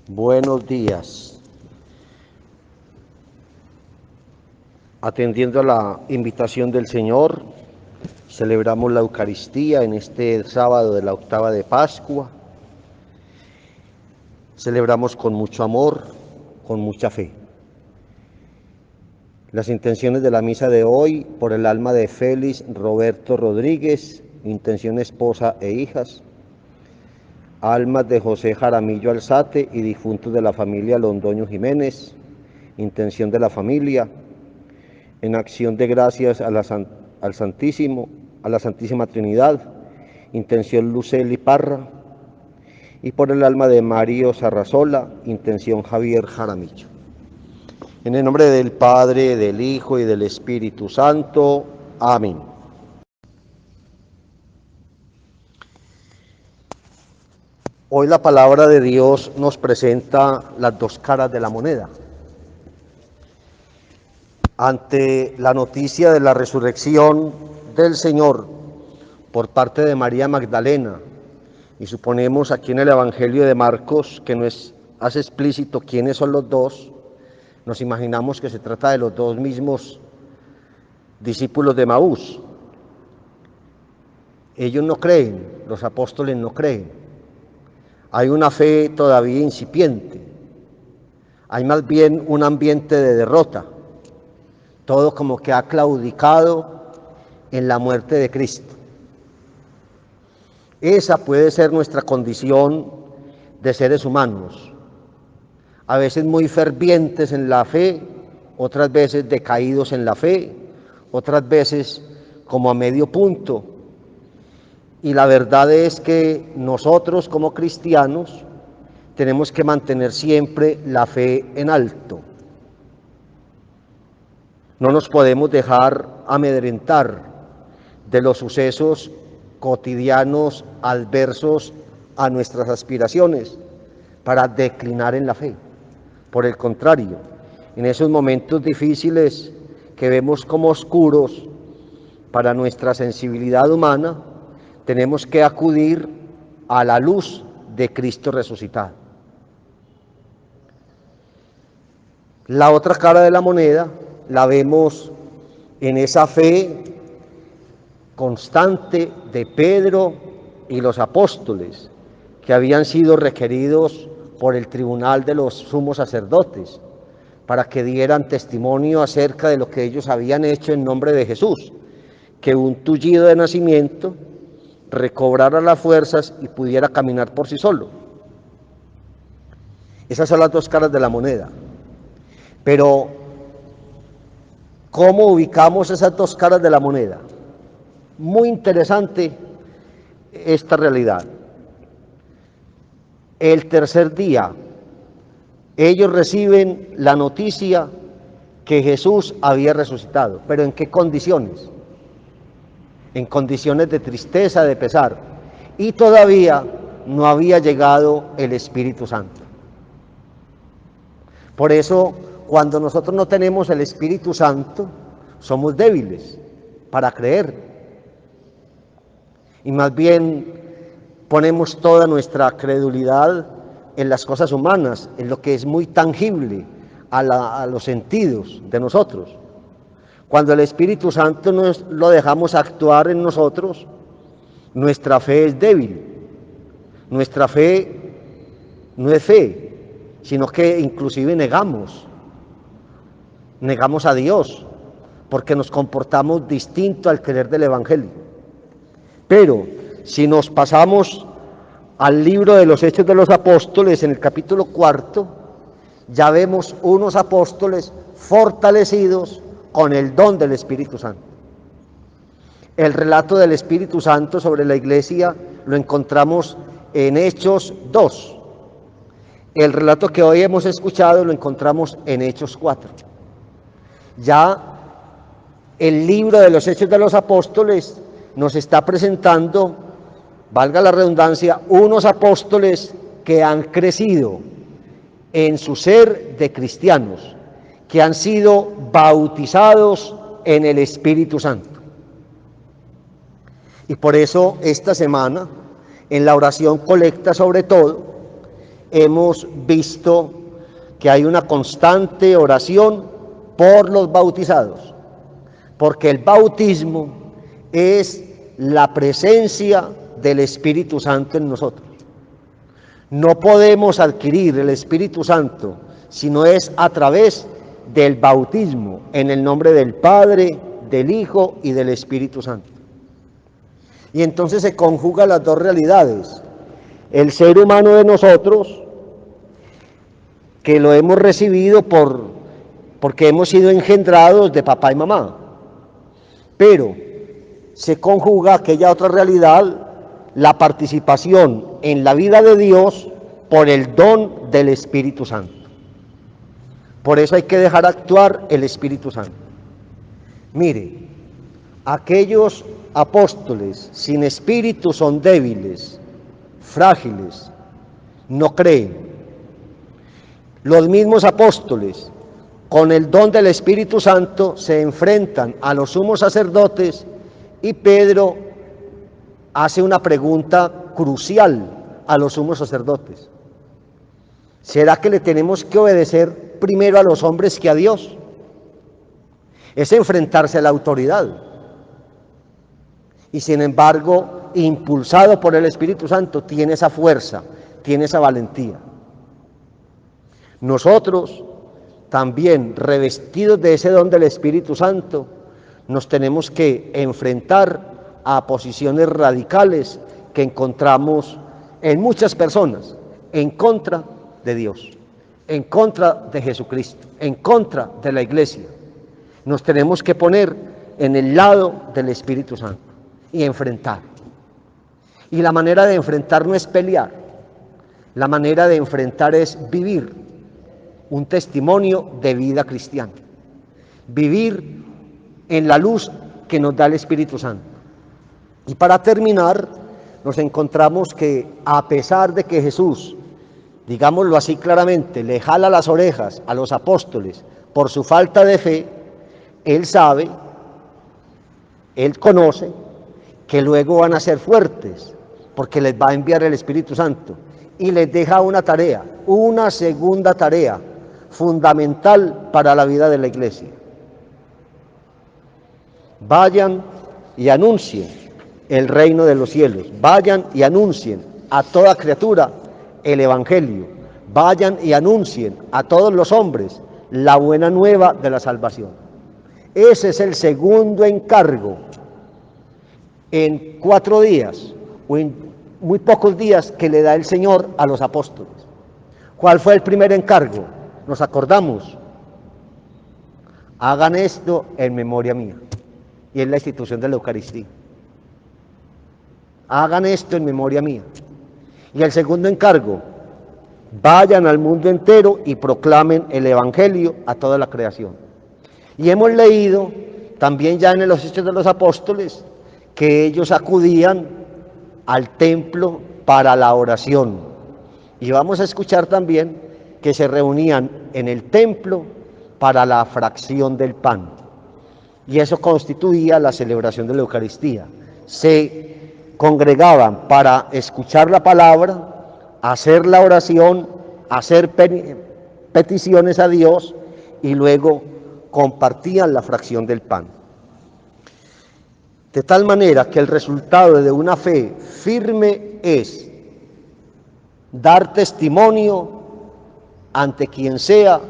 Buenos días. Atendiendo a la invitación del Señor, celebramos la Eucaristía en este sábado de la octava de Pascua. Celebramos con mucho amor, con mucha fe. Las intenciones de la misa de hoy, por el alma de Félix Roberto Rodríguez, intención esposa e hijas. Almas de José Jaramillo Alzate y difuntos de la familia Londoño Jiménez, intención de la familia. En acción de gracias al Santísimo, a la Santísima Trinidad, intención Luceli Parra, y por el alma de Mario Sarrazola, intención Javier Jaramillo. En el nombre del Padre, del Hijo y del Espíritu Santo. Amén. Hoy la palabra de Dios nos presenta las dos caras de la moneda. Ante la noticia de la resurrección del Señor por parte de María Magdalena, y suponemos aquí en el Evangelio de Marcos que nos hace explícito quiénes son los dos, nos imaginamos que se trata de los dos mismos discípulos de Emaús. Ellos no creen, los apóstoles no creen. Hay una fe todavía incipiente, hay más bien un ambiente de derrota. Todo como que ha claudicado en la muerte de Cristo. Esa puede ser nuestra condición de seres humanos, a veces muy fervientes en la fe, otras veces decaídos en la fe, otras veces como a medio punto. Y la verdad es que nosotros como cristianos tenemos que mantener siempre la fe en alto. No nos podemos dejar amedrentar de los sucesos cotidianos adversos a nuestras aspiraciones para declinar en la fe. Por el contrario, en esos momentos difíciles que vemos como oscuros para nuestra sensibilidad humana, tenemos que acudir a la luz de Cristo resucitado. La otra cara de la moneda la vemos en esa fe constante de Pedro y los apóstoles que habían sido requeridos por el tribunal de los sumos sacerdotes para que dieran testimonio acerca de lo que ellos habían hecho en nombre de Jesús, que un tullido de nacimiento recobrara las fuerzas y pudiera caminar por sí solo. Esas son las dos caras de la moneda. Pero ¿cómo ubicamos esas dos caras de la moneda? Muy interesante esta realidad. El tercer día, ellos reciben la noticia que Jesús había resucitado. ¿Pero en qué condiciones? En condiciones de tristeza, de pesar. Y todavía no había llegado el Espíritu Santo. Por eso, cuando nosotros no tenemos el Espíritu Santo, somos débiles para creer. Y más bien ponemos toda nuestra credulidad en las cosas humanas, en lo que es muy tangible a los sentidos de nosotros. Cuando el Espíritu Santo lo dejamos actuar en nosotros, nuestra fe es débil. Nuestra fe no es fe, sino que inclusive negamos a Dios, porque nos comportamos distinto al querer del Evangelio. Pero si nos pasamos al libro de los Hechos de los Apóstoles, en el capítulo 4, ya vemos unos apóstoles fortalecidos con el don del Espíritu Santo. El relato del Espíritu Santo sobre la iglesia lo encontramos en Hechos 2. El relato que hoy hemos escuchado lo encontramos en Hechos 4. Ya el libro de los Hechos de los Apóstoles nos está presentando, valga la redundancia, unos apóstoles que han crecido en su ser de cristianos, que han sido bautizados en el Espíritu Santo. Y por eso esta semana, en la oración colecta sobre todo, hemos visto que hay una constante oración por los bautizados, porque el bautismo es la presencia del Espíritu Santo en nosotros. No podemos adquirir el Espíritu Santo si no es a través del bautismo en el nombre del Padre, del Hijo y del Espíritu Santo. Y entonces se conjugan las dos realidades. El ser humano de nosotros, que lo hemos recibido porque hemos sido engendrados de papá y mamá. Pero se conjuga aquella otra realidad, la participación en la vida de Dios por el don del Espíritu Santo. Por eso hay que dejar actuar el Espíritu Santo. Mire, aquellos apóstoles sin espíritu son débiles, frágiles, no creen. Los mismos apóstoles, con el don del Espíritu Santo, se enfrentan a los sumos sacerdotes y Pedro hace una pregunta crucial a los sumos sacerdotes. ¿Será que le tenemos que obedecer primero a los hombres que a Dios? Es enfrentarse a la autoridad. Y sin embargo, impulsado por el Espíritu Santo, tiene esa fuerza, tiene esa valentía. Nosotros, también revestidos de ese don del Espíritu Santo, nos tenemos que enfrentar a posiciones radicales que encontramos en muchas personas, en contra de Dios, en contra de Jesucristo, en contra de la iglesia. Nos tenemos que poner en el lado del Espíritu Santo y enfrentar. Y la manera de enfrentar no es pelear, la manera de enfrentar es vivir un testimonio de vida cristiana, vivir en la luz que nos da el Espíritu Santo. Y para terminar, nos encontramos que a pesar de que Jesús, digámoslo así claramente, le jala las orejas a los apóstoles por su falta de fe, Él sabe, Él conoce que luego van a ser fuertes, porque les va a enviar el Espíritu Santo, y les deja una tarea, una segunda tarea, fundamental para la vida de la iglesia. Vayan y anuncien el reino de los cielos, vayan y anuncien a toda criatura el Evangelio, vayan y anuncien a todos los hombres la buena nueva de la salvación. Ese es el segundo encargo en 4 días o en muy pocos días que le da el Señor a los apóstoles. ¿Cuál fue el primer encargo? Nos acordamos, hagan esto en memoria mía, y es la institución de la Eucaristía. Hagan esto en memoria mía. Y el segundo encargo, vayan al mundo entero y proclamen el Evangelio a toda la creación. Y hemos leído también ya en los Hechos de los Apóstoles que ellos acudían al templo para la oración. Y vamos a escuchar también que se reunían en el templo para la fracción del pan. Y eso constituía la celebración de la Eucaristía. Se congregaban para escuchar la palabra, hacer la oración, hacer peticiones a Dios y luego compartían la fracción del pan. De tal manera que el resultado de una fe firme es dar testimonio ante quien sea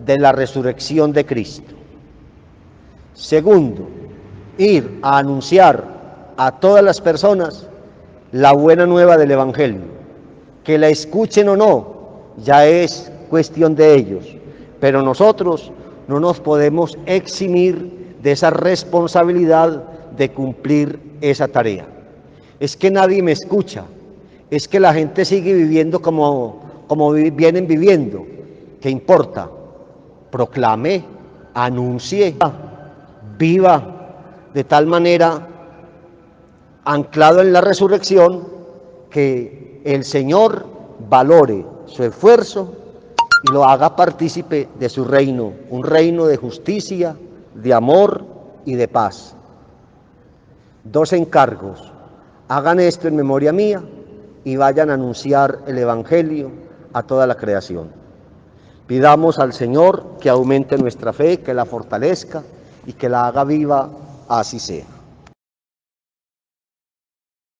de la resurrección de Cristo. Segundo, ir a anunciar a todas las personas la buena nueva del Evangelio. Que la escuchen o no, ya es cuestión de ellos, pero nosotros no nos podemos eximir de esa responsabilidad de cumplir esa tarea. Es que nadie me escucha, es que la gente sigue viviendo como vienen viviendo. ¿Qué importa? Proclame, anuncie, viva de tal manera, anclado en la resurrección, que el Señor valore su esfuerzo y lo haga partícipe de su reino, un reino de justicia, de amor y de paz. 2 encargos: hagan esto en memoria mía y vayan a anunciar el Evangelio a toda la creación. Pidamos al Señor que aumente nuestra fe, que la fortalezca y que la haga viva, así sea.